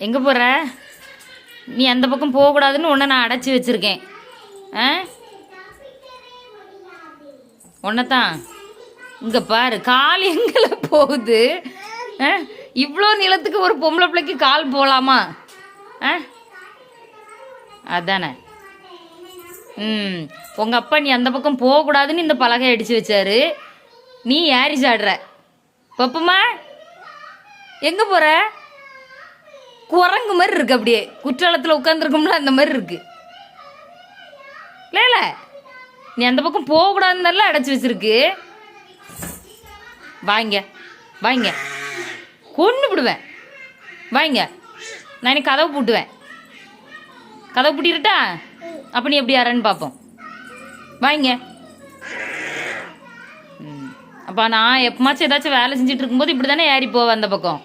எங்கே போகிற? நீ அந்த பக்கம் போகக்கூடாதுன்னு உன்னை நான் அடைச்சி வச்சுருக்கேன். ஆ ஒன்றைத்தான் இங்கே பாரு, கால் எங்கே போகுது? இவ்வளோ நிலத்துக்கு ஒரு பொம்பளை பிள்ளைக்கு கால் போகலாமா? அதானே. உங்கள் அப்பா நீ அந்த பக்கம் போகக்கூடாதுன்னு இந்த பலகை அடித்து வச்சாரு. நீ ஏறி சாடுற. பப்புமா எங்கே போகிற? குரங்கு மாதிரி இருக்கு, அப்படியே குற்றாலத்தில் உட்காந்துருக்கோம்ல அந்த மாதிரி இருக்கு. இல்லை நீ அந்த பக்கம் போகக்கூடாதுன்னு அடைச்சி வச்சிருக்கு. வாங்க வாங்க, கொண்டு விடுவேன். வாங்க, நான் இன்னைக்கு கதவை பூட்டுவேன். கதவை பூட்டிருட்டா? அப்போ நீ எப்படி யாரன்னு பார்ப்போம். வாங்க. அப்போ நான் எப்போமாச்சும் ஏதாச்சும் வேலை செஞ்சுட்டு இருக்கும்போது இப்படி தானே ஏறி போவேன் அந்த பக்கம்.